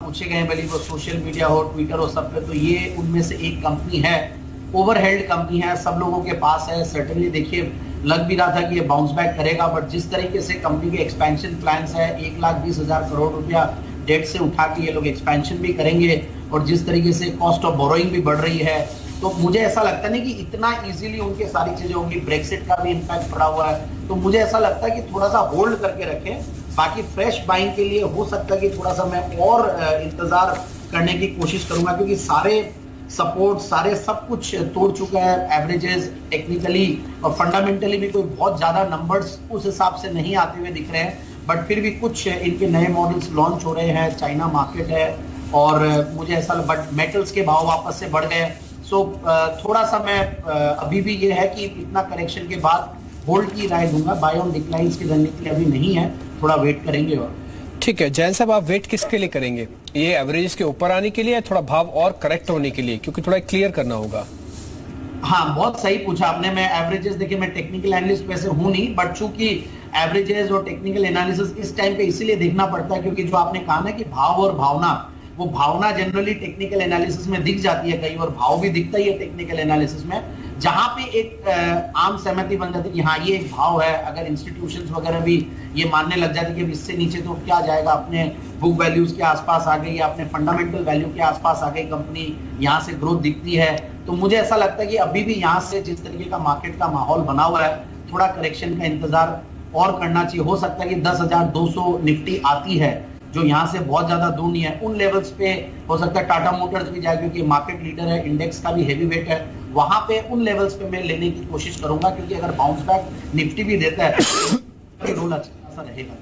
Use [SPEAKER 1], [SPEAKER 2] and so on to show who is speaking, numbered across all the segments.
[SPEAKER 1] पूछे गए भले वो सोशल मीडिया हो, ट्विटर हो, सब पे, तो ये उनमें से एक कंपनी है, ओवरहेल्ड कंपनी है, सब लोगों के पास है। सर्टेनली देखिए लग भी रहा था कि ये बाउंस बैक करेगा, बट जिस तरीके से कंपनी के एक्सपेंशन प्लान्स है, 1,20,000 करोड़ रुपया डेट से उठा के ये लोग एक्सपेंशन भी करेंगे, और जिस तरीके से कॉस्ट ऑफ बोरोइंग भी बढ़ रही है, तो मुझे ऐसा लगता नहीं कि इतना इजीली उनके सारी चीजें होंगी। ब्रेक्सिट का भी इम्पैक्ट पड़ा हुआ है, तो मुझे ऐसा लगता है कि थोड़ा सा होल्ड करके रखें। बाकी फ्रेश बाइंग के लिए हो सकता है कि थोड़ा सा मैं और इंतजार करने की कोशिश करूंगा, क्योंकि सारे सपोर्ट, सारे सब कुछ तोड़ चुका है। एवरेजेस, टेक्निकली और फंडामेंटली भी कोई बहुत ज्यादा नंबर्स उस हिसाब से नहीं आते हुए दिख रहे हैं, बट फिर भी कुछ इनके नए मॉडल्स लॉन्च हो रहे हैं, चाइना मार्केट है, और मुझे ऐसा, बट मेटल्स के भाव वापस से बढ़ गए। सो थोड़ा सा मैं अभी भी ये है कि इतना करेक्शन के बाद होल्ड की राय दूंगा। बाय ऑन डिक्लाइंस के करने के लिए अभी नहीं है, थोड़ा वेट करेंगे। और
[SPEAKER 2] ठीक है जैन साहब, आप वेट किसके लिए करेंगे? ये एवरेज के ऊपर आने के लिए या थोड़ा भाव और करेक्ट होने के लिए? क्योंकि थोड़ा क्लियर करना होगा।
[SPEAKER 1] हाँ, बहुत सही पूछा आपने। मैं एवरेजेस, देखिए मैं टेक्निकल एनालिस्ट वैसे हूं नहीं, बट चूंकि एवरेजेस और टेक्निकल एनालिसिस इस टाइम पे इसीलिए देखना पड़ता है क्योंकि जो आपने कहा ना कि भाव और भावना, वो भावना जनरली टेक्निकल एनालिसिस में दिख जाती है कई, और भाव भी दिखता ही है टेक्निकल एनालिसिस में, जहां पे एक आम सहमति बन जाती है कि हाँ ये एक भाव है। अगर इंस्टीट्यूशंस वगैरह भी ये मानने लग जाते कि इससे नीचे तो क्या जाएगा, अपने बुक वैल्यूज के आसपास आ गई या अपने फंडामेंटल वैल्यू के आसपास आ गई कंपनी, यहाँ से ग्रोथ दिखती है, तो मुझे ऐसा लगता है कि अभी भी यहाँ से जिस तरीके का मार्केट का माहौल बना हुआ है, थोड़ा करेक्शन का इंतजार और करना चाहिए। हो सकता है कि 10,200 निफ्टी आती है, जो यहाँ से बहुत ज्यादा दूर नहीं है, उन लेवल्स पे हो सकता है टाटा मोटर्स भी जाए, क्योंकि मार्केट लीडर है, इंडेक्स का भी हेवी वेट है, वहां पे उन लेवल्स पे मैं लेने की कोशिश करूंगा, क्योंकि अगर बाउंस बैक निफ्टी भी देता है तो रोल अच्छा रहेगा।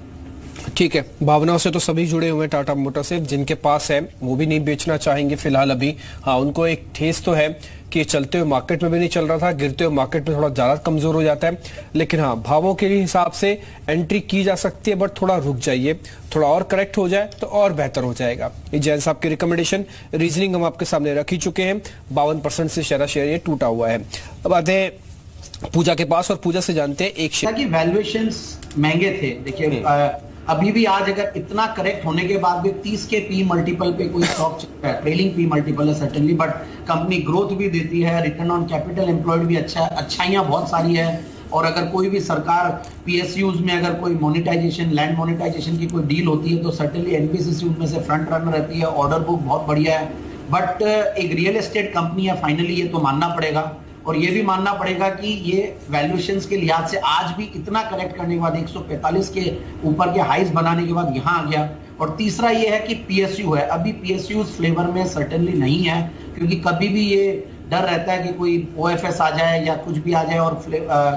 [SPEAKER 2] ठीक है, भावनाओं से तो सभी जुड़े हुए हैं टाटा मोटर से, जिनके पास है वो भी नहीं बेचना चाहेंगे फिलहाल अभी। हाँ, उनको एक ठेस तो है कि चलते हुए मार्केट में भी नहीं चल रहा था, गिरते हुए मार्केट में थोड़ा ज्यादा कमजोर हो जाता है, लेकिन हाँ भावों के हिसाब से एंट्री की जा सकती है, बट थोड़ा रुक जाइए, थोड़ा और करेक्ट हो जाए तो और बेहतर हो जाएगा। ये जैन साहब की रिकमेंडेशन, रीजनिंग हम आपके सामने रख ही चुके हैं। 52% से शेयर ये टूटा हुआ है। अब आते हैं पूजा के पास, और पूजा से जानते हैं एक शेयर
[SPEAKER 1] की वैल्यूएशंस महंगे थे। देखिए अभी भी आज अगर इतना करेक्ट होने के बाद भी 30 के पी मल्टीपल पे कोई स्टॉक चल रहा है, ट्रेलिंग पी मल्टीपल है सर्टेनली, बट कंपनी ग्रोथ भी देती है, रिटर्न ऑन कैपिटल एम्प्लॉयड भी अच्छा है, अच्छाइयां बहुत सारी है। और अगर कोई भी सरकार पीएसयूज में अगर कोई मोनेटाइजेशन, लैंड मोनेटाइजेशन की कोई डील होती है, तो सर्टेनली एनबीसीसी उनमें से फ्रंट रनर रहती है, ऑर्डर बुक बहुत बढ़िया है। बट एक रियल एस्टेट कंपनी है फाइनली, ये तो मानना पड़ेगा, और ये भी मानना पड़ेगा कि ये वैल्यूएशंस के लिहाज से आज भी इतना करेक्ट करने के बाद 145 के ऊपर के हाइज बनाने के बाद यहां आ गया। और तीसरा ये है कि पीएसयू है, अभी पीएसयू फ्लेवर में सर्टेनली नहीं है, क्योंकि कभी भी ये डर रहता है कि कोई ओएफएस आ जाए या कुछ भी आ जाए, और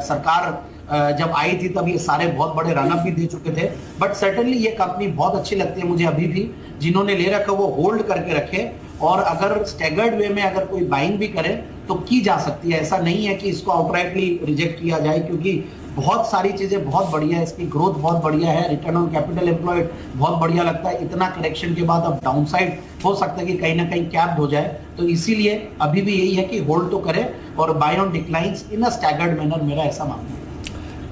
[SPEAKER 1] सरकार जब आई थी तब ये सारे बहुत बड़े रनअप भी दे चुके थे। बट सर्टेनली ये कंपनी बहुत अच्छी लगती है मुझे अभी भी, जिन्होंने ले रखा वो होल्ड करके रखे, और अगर स्टैगर्ड वे में अगर कोई बाइंग भी करे तो की जा सकती है। ऐसा नहीं है कि इसको आउटराइटली रिजेक्ट किया जाए, क्योंकि बहुत सारी चीजें बहुत बढ़िया है, इसकी ग्रोथ बहुत बढ़िया है, रिटर्न ऑन कैपिटल एम्प्लॉयड बहुत बढ़िया लगता है। इतना करेक्शन के बाद अब डाउनसाइड हो सकता है कि कहीं ना कहीं कैप्ड हो जाए, तो इसीलिए अभी भी यही है कि होल्ड तो करे और buy on declines in a staggered manner, मेरा ऐसा मानना है।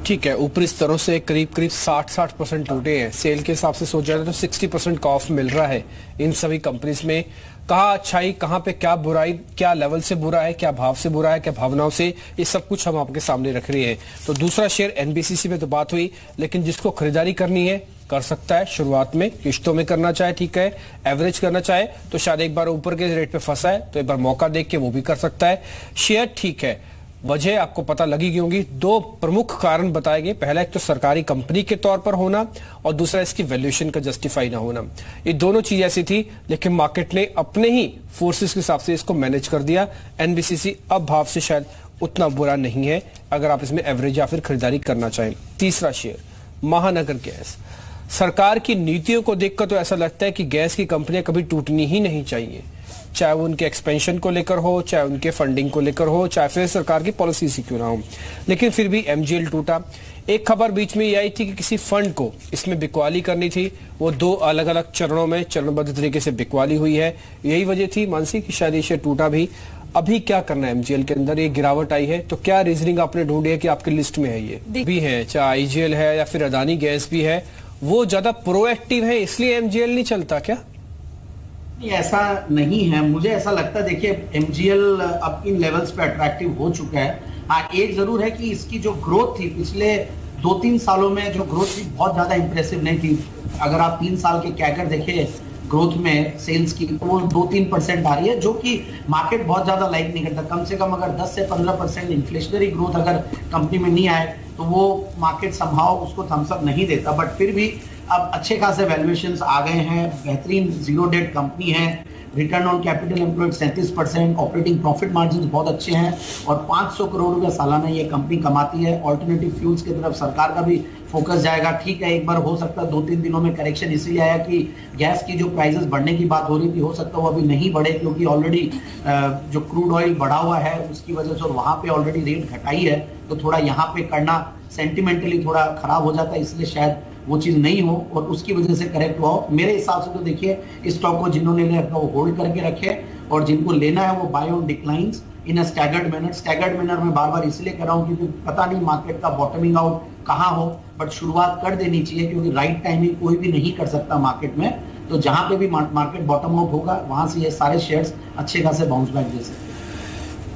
[SPEAKER 2] ठीक है, ऊपरी स्तरों से करीब 60% टूटे हैं। सेल के हिसाब से सोचा जाए तो 60% का ऑफ मिल रहा है इन सभी कंपनीज में। कहाँ अच्छाई, कहाँ पे क्या बुराई, क्या लेवल से बुरा है, क्या भाव से बुरा है, क्या भावनाओं से, ये सब कुछ हम आपके सामने रख रहे हैं। तो दूसरा शेयर एनबीसीसी में तो बात हुई, लेकिन जिसको खरीदारी करनी है कर सकता है। शुरुआत में किश्तों में करना चाहे ठीक है, एवरेज करना चाहे तो शायद एक बार ऊपर के रेट पे फंसा है तो एक बार मौका देख के वो भी कर सकता है। शेयर ठीक है, वजह आपको पता लगी होंगी। दो प्रमुख कारण बताए गए, पहला एक तो सरकारी कंपनी के तौर पर होना, और दूसरा इसकी वैल्यूएशन का जस्टिफाई ना होना। ये दोनों चीज ऐसी थी, लेकिन मार्केट ने अपने ही फोर्सेस के हिसाब से इसको मैनेज कर दिया। एनबीसीसी अब भाव से शायद उतना बुरा नहीं है अगर आप इसमें एवरेज या फिर खरीदारी करना चाहें। तीसरा शेयर महानगर गैस, सरकार की नीतियों को देखकर तो ऐसा लगता है कि गैस की कंपनियां कभी टूटनी ही नहीं चाहिए, चाहे वो उनके एक्सपेंशन को लेकर हो, चाहे उनके फंडिंग को लेकर हो, चाहे फिर सरकार की पॉलिसी से क्यों ना हो, लेकिन फिर भी एमजीएल टूटा। एक खबर बीच में ये आई थी कि किसी फंड को इसमें बिकवाली करनी थी, वो दो अलग अलग चरणों में चरणबद्ध तरीके से बिकवाली हुई है, यही वजह थी मानसी कि शायद ये शेयर टूटा भी। अभी क्या करना है एमजीएल के अंदर, ये गिरावट आई है तो क्या रीजनिंग आपने ढूंढी है कि आपकी लिस्ट में है ये भी है, चाहे आईजीएल है या फिर अदानी गैस भी है, वो ज्यादा प्रोएक्टिव है इसलिए एमजीएल नहीं चलता क्या?
[SPEAKER 1] ऐसा नहीं है, मुझे ऐसा लगता है। देखिए एमजीएल अब इन लेवल्स पे अट्रैक्टिव हो चुका है। हाँ, एक जरूर है कि इसकी जो ग्रोथ थी पिछले 2-3 सालों में, जो ग्रोथ थी बहुत ज्यादा इंप्रेसिव नहीं थी। अगर आप 3 साल के कैगर देखें ग्रोथ में सेल्स की, तो वो 2-3% आ रही है, जो कि मार्केट बहुत ज्यादा लाइक नहीं करता। कम से कम अगर 10 से 15% इन्फ्लेशनरी ग्रोथ अगर कंपनी में नहीं आए तो वो मार्केट संभाव उसको थम्स अप नहीं देता। बट फिर भी अब अच्छे खासे वैल्यूएशंस आ गए हैं, बेहतरीन जीरो डेट कंपनी है, return on capital employed 37%, operating profit margin बहुत अच्छे हैं और 500 करोड़ रुपया सालाना ये कंपनी कमाती है। ऑल्टरनेटिव फ्यूल्स की तरफ सरकार का भी फोकस जाएगा। ठीक है, एक बार हो सकता है 2-3 दिनों में करेक्शन इसलिए आया कि गैस की जो प्राइसेस बढ़ने की बात हो रही थी, हो सकता है वो अभी नहीं बढ़े, क्योंकि ऑलरेडी जो क्रूड ऑयल बढ़ा हुआ है उसकी वजह से, और वहां पे ऑलरेडी रेट घटाई है, तो थोड़ा यहाँ पे करना सेंटिमेंटली थोड़ा खराब हो जाता है, इसलिए शायद वो चीज नहीं हो और उसकी वजह से करेक्ट हुआ हो। मेरे हिसाब से तो देखिए, इस स्टॉक को जिन्होंने ले रखा वो होल्ड करके रखे, और जिनको लेना है वो buy on declines in a staggered manner. Staggered manner में बार बार इसलिए कर रहा हूँ क्योंकि पता नहीं मार्केट का बॉटमिंग आउट कहाँ हो, बट शुरुआत कर देनी चाहिए, क्योंकि राइट टाइमिंग कोई भी नहीं कर सकता मार्केट में। तो जहां पे भी मार्केट बॉटम आउट होगा वहां से ये सारे शेयर्स अच्छे खासे बाउंस बैक दे सकते हैं।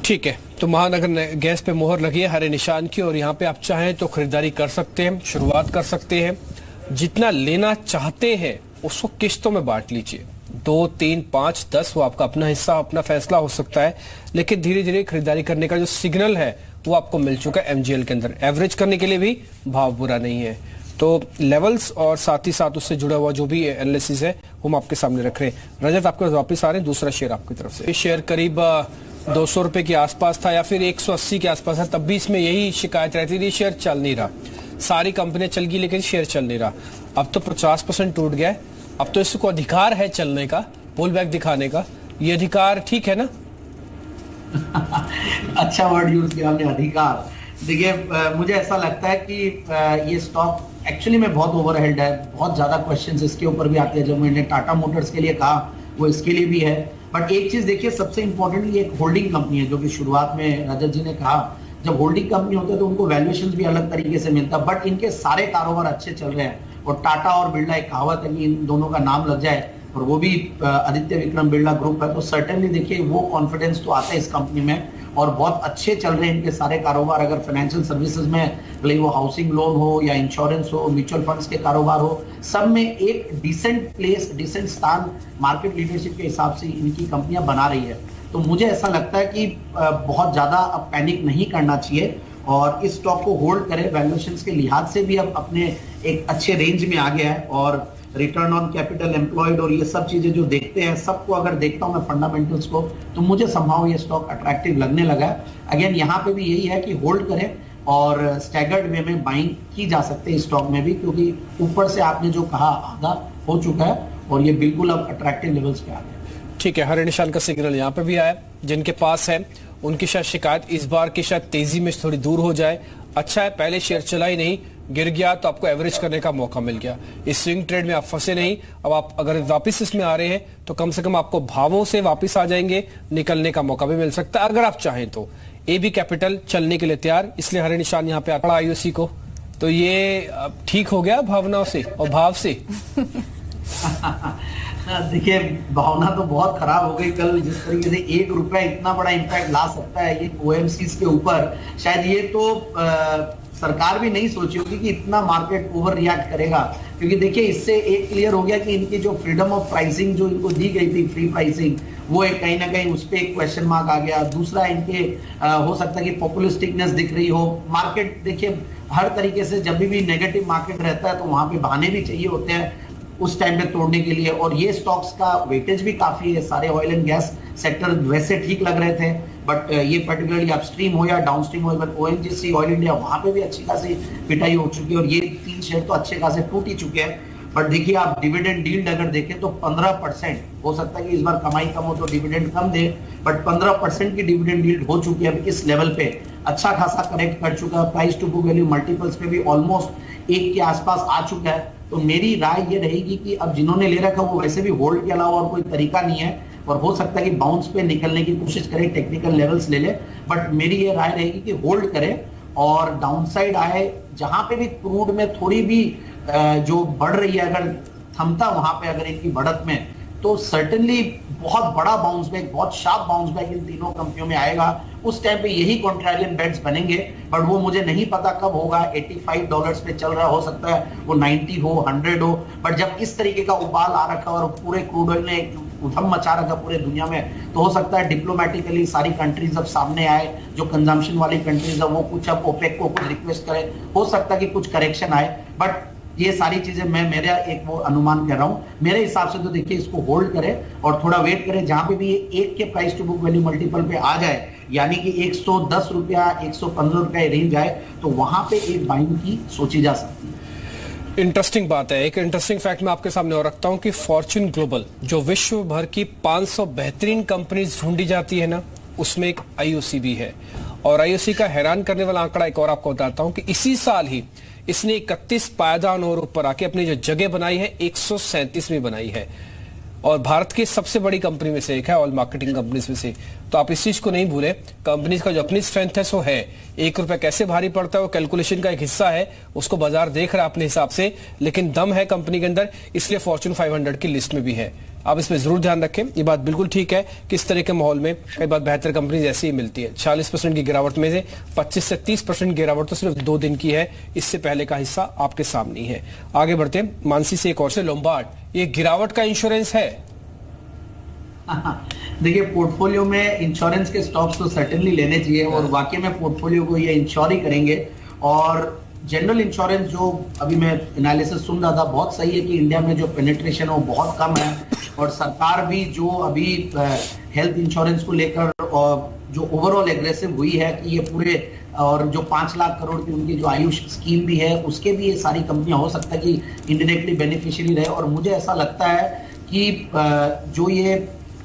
[SPEAKER 2] ठीक है, तो महानगर गैस पे मोहर लगी है हरे निशान की, और यहाँ पे आप चाहें तो खरीदारी कर सकते हैं, शुरुआत कर सकते हैं। जितना लेना चाहते हैं उसको किस्तों में बांट लीजिए, 2, 3, 5, 10, वो आपका अपना हिस्सा, अपना फैसला हो सकता है, लेकिन धीरे धीरे खरीदारी करने का जो सिग्नल है वो आपको मिल चुका है एमजीएल के अंदर। एवरेज करने के लिए भी भाव बुरा नहीं है। तो लेवल्स और साथ ही साथ उससे जुड़ा हुआ जो भी एनालिसिस है वो हम आपके सामने रख रहे हैं। रजत, आपके वापस आ रहे हैं, दूसरा शेयर आपकी तरफ से। ये शेयर करीब 200 रुपए के आसपास था या फिर 180 के आसपास है, तब भी इसमें यही शिकायत रहती थी, शेयर चल नहीं रहा। सारी कंपनियां चल गई लेकिन शेयर चल नहीं रहा। अब तो 50% टूट गया है, अब तो इसको अधिकार है चलने का, पुल बैक दिखाने का। ये अधिकार ठीक है ना?
[SPEAKER 1] अच्छा वर्ड यूज किया आपने, अधिकार। देखिए मुझे ऐसा लगता है कि ये स्टॉक एक्चुअली में बहुत ओवरहेल्ड है, बहुत ज्यादा क्वेश्चंस इसके ऊपर भी आते हैं। जब मैंने टाटा मोटर्स के लिए कहा वो इसके लिए भी है। बट एक चीज देखिए, सबसे इंपॉर्टेंटली एक होल्डिंग कंपनी है, जो कि शुरुआत में रजत जी ने कहा, जब होल्डिंग कंपनी होते हैं तो उनको वैल्यूएशन भी अलग तरीके से मिलता है, बट इनके सारे कारोबार अच्छे चल रहे हैं। और टाटा और बिरला, एक कहावत है कि इन दोनों का नाम लग जाए और वो भी आदित्य विक्रम बिरला ग्रुप है, तो सर्टेनली देखिए वो कॉन्फिडेंस तो आता है इस कंपनी में, और बहुत अच्छे चल रहे हैं इनके सारे कारोबार। अगर फाइनेंशियल सर्विसेज में भले वो हाउसिंग लोन हो या इंश्योरेंस हो, म्यूचुअल फंड्स के कारोबार हो, सब में एक डिसेंट प्लेस, डिसेंट स्थान मार्केट लीडरशिप के हिसाब से इनकी कंपनियां बना रही है। तो मुझे ऐसा लगता है कि बहुत ज्यादा अब पैनिक नहीं करना चाहिए और इस स्टॉक को होल्ड करें। वैल्यूएशंस के लिहाज से भी अब अपने एक अच्छे रेंज में आ गया है, और रिटर्न ऑन कैपिटल एम्प्लॉयड और ये सब चीजें जो देखते हैं, सबको अगर देखता हूं मैं फंडामेंटल्स को, तो मुझे संभाव ये स्टॉक अट्रैक्टिव लगने लगा है। अगेन यहाँ पे भी यही है कि होल्ड करें और स्टैगर्ड वे में बाइंग की जा सकते हैं स्टॉक में भी, क्योंकि ऊपर से आपने जो कहा आधा हो चुका है और ये बिल्कुल अब अट्रैक्टिव लेवल्स पे आ गया।
[SPEAKER 2] ठीक है, हरे निशान का सिग्नल यहाँ पे भी आया। जिनके पास है उनकी शायद शिकायत इस बार की शायद तेजी में थोड़ी दूर हो जाए। अच्छा है, पहले शेयर चला ही नहीं, गिर गया तो आपको एवरेज करने का मौका मिल गया। इस स्विंग ट्रेड में आप फंसे नहीं। अब आप अगर वापस इसमें आ रहे हैं तो कम से कम आपको भावों से वापस आ जाएंगे, निकलने का मौका भी मिल सकता है अगर आप चाहें तो। एबी कैपिटल चलने के लिए तैयार, इसलिए हरे निशान यहाँ पे आता आईओसी को। तो ये ठीक हो गया भावनाओं से और भाव से।
[SPEAKER 1] देखिए भावना तो बहुत खराब हो गई कल, जिस तरीके से 1 रुपया इतना बड़ा इंपैक्ट ला सकता है ये ओएमसीज के ऊपर, शायद ये तो सरकार भी नहीं सोची होगी कि इतना मार्केट ओवर रिएक्ट करेगा। क्योंकि देखिए इससे एक क्लियर हो गया कि इनकी जो फ्रीडम ऑफ प्राइसिंग जो इनको दी गई थी, फ्री प्राइसिंग, वो एक कहीं ना कहीं उस पर एक क्वेश्चन मार्क आ गया। दूसरा, इनके हो सकता है कि पॉपुलिस्टिकनेस दिख रही हो। मार्केट देखिए हर तरीके से जब भी नेगेटिव मार्केट रहता है तो वहां पे बहाने भी चाहिए होते हैं उस टाइम पे तोड़ने के लिए, और ये स्टॉक्स का वेटेज भी काफी है। सारे ऑयल एंड गैस सेक्टर वैसे ठीक लग रहे थे, बट ये पर्टिकुलरली अपस्ट्रीम हो या डाउनस्ट्रीम हो, बट ओएनजीसी, ऑयल इंडिया, वहां पे भी अच्छी खासी पिटाई हो चुकी है और ये 3 शेयर तो अच्छे खासे टूट ही चुके हैं। बट देखिए आप डिविडेंड यील्ड अगर देखें तो 15%, हो सकता है कि इस बार कमाई कम हो तो डिविडेंड कम दे, बट 15% की डिविडेंड यील्ड हो चुकी है इस लेवल पे। अच्छा खासा करेक्ट कर चुका है, price to book value multiples पे भी ऑलमोस्ट 1 के आसपास आ चुका है। तो मेरी राय ये रहेगी कि अब जिन्होंने ले रखा वो वैसे भी होल्ड के अलावा और कोई तरीका नहीं है, और हो सकता है कि बाउंस पे निकलने की कोशिश करें, टेक्निकल लेवल्स ले ले, बट मेरी ये राय रहेगी कि होल्ड करें और डाउनसाइड आए जहां पे भी क्रूड में थोड़ी भी जो बढ़ रही है, अगर थमता वहां पे अगर इनकी बढ़त में, तो सर्टेनली बहुत बड़ा बाउंस बैक, बहुत शार्प बाउंस बैक इन तीनों कंपनियों में आएगा। उस टाइम पे यही कॉन्ट्रेरियन बेट्स बनेंगे, बट वो मुझे नहीं पता कब होगा। $85 पे चल रहा, हो सकता है वो 90 हो, 100 हो, बट जब इस तरीके का उबाल आ रखा और पूरे क्रूड ऑयल ने उधम मचा रखा पूरे दुनिया में, तो हो सकता है डिप्लोमेटिकली सारी कंट्रीज जब सामने आए, जो कंजम्पशन वाली कंट्रीज है वो कुछ अब ओपेक को कुछ रिक्वेस्ट करे, हो सकता है कि कुछ करेक्शन आए। बट ये सारी चीजें मैं मेरा एक वो अनुमान कर रहा हूं। मेरे हिसाब से तो देखिए इसको होल्ड करें और थोड़ा वेट करें, जहां पे भी ये एक के price to book value multiple पे आ जाए, यानी कि 110 रुपया 115 रुपया रेंज आए, तो वहां पे एक बाइंग की सोची जा सकती है।
[SPEAKER 2] इंटरेस्टिंग बात है। एक इंटरेस्टिंग फैक्ट मैं आपके सामने और रखता हूं कि फॉर्च्यून ग्लोबल, जो विश्व भर की 500 बेहतरीन कंपनीज ढूंढी जाती है ना, उसमें एक आईओसी भी है। और आईओसी का हैरान करने वाला आंकड़ा एक और आपको बताता हूं कि इसी साल ही इसने 31 पायदान और ऊपर आके अपनी जो जगह बनाई है 137वीं बनाई है, और भारत की सबसे बड़ी कंपनी में से एक है, ऑल मार्केटिंग कंपनीज में से। तो आप इस चीज को नहीं भूलें, कंपनीज का जो अपनी स्ट्रेंथ है सो है। 1 रुपया कैसे भारी पड़ता है वो कैलकुलेशन का एक हिस्सा है, उसको बाजार देख रहा है अपने हिसाब से, लेकिन दम है कंपनी के अंदर, इसलिए फॉर्च्यून 500 की लिस्ट में भी है। आप इसमें जरूर ध्यान रखें। ये बात बिल्कुल ठीक है कि इस तरह के माहौल में कई बार बेहतर कंपनीज ऐसी ही मिलती है। 40% की गिरावट में से 25 से 30% गिरावट तो सिर्फ 2 दिन की है, इससे पहले का हिस्सा आपके सामने ही है। आगे बढ़ते हैं मानसी से एक और से लोम्बार्ड, ये गिरावट का इंश्योरेंस है?
[SPEAKER 1] देखिए, पोर्टफोलियो में इंश्योरेंस के स्टॉक्स तो सर्टेनली लेने चाहिए और वाकई में पोर्टफोलियो को ये इंश्योर ही करेंगे। और जनरल इंश्योरेंस जो अभी मैं एनालिसिस सुन रहा था, बहुत सही है कि इंडिया में जो पेनिट्रेशन है वो बहुत कम है, और सरकार भी जो अभी हेल्थ इंश्योरेंस को लेकर जो ओवरऑल एग्रेसिव हुई है कि ये पूरे, और जो 5 लाख करोड़ की उनकी जो आयुष स्कीम भी है, उसके भी ये सारी कंपनियां हो सकता है कि इनडायरेक्टली बेनिफिशियरी रहे। और मुझे ऐसा लगता है कि जो ये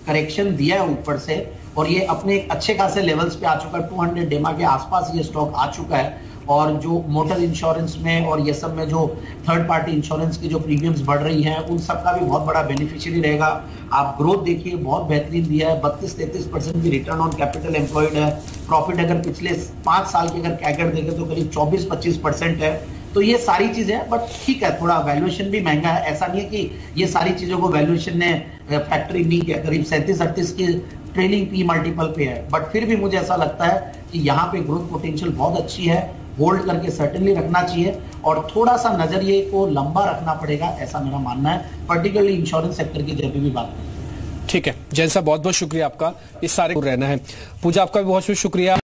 [SPEAKER 1] करेक्शन दिया है ऊपर से, और ये अपने एक अच्छे खासे लेवल्स पे आ चुका है, 200 डेमा के आसपास ये स्टॉक आ चुका है। और जो मोटर इंश्योरेंस में और ये सब में जो थर्ड पार्टी इंश्योरेंस की जो प्रीमियम्स बढ़ रही हैं, उन सब का भी बहुत बड़ा बेनिफिशियरी रहेगा। आप ग्रोथ देखिए, बहुत बेहतरीन दिया है, 32-33% की रिटर्न ऑन कैपिटल एम्प्लॉयड है। प्रॉफिट अगर पिछले 5 साल की अगर कैगर देखें तो करीब 24-25% है। तो ये सारी चीजें, बट ठीक है, थोड़ा वैल्यूएशन भी महंगा है। ऐसा नहीं है कि ये सारी चीजों को वैल्यूएशन ने फैक्टरी नहीं किया, करीब 37-38 की ट्रेलिंग पी मल्टीपल पे है, बट फिर भी मुझे ऐसा लगता है कि यहाँ पे ग्रोथ पोटेंशियल बहुत अच्छी है। होल्ड करके सर्टेनली रखना चाहिए और थोड़ा सा नजरिए को लंबा रखना पड़ेगा, ऐसा मेरा मानना है, पर्टिकुलरली इंश्योरेंस सेक्टर की जब भी बात करें।
[SPEAKER 2] ठीक है जैन साहब, बहुत बहुत शुक्रिया आपका, इस सारे रहना है। पूजा, आपका भी बहुत बहुत शुक्रिया।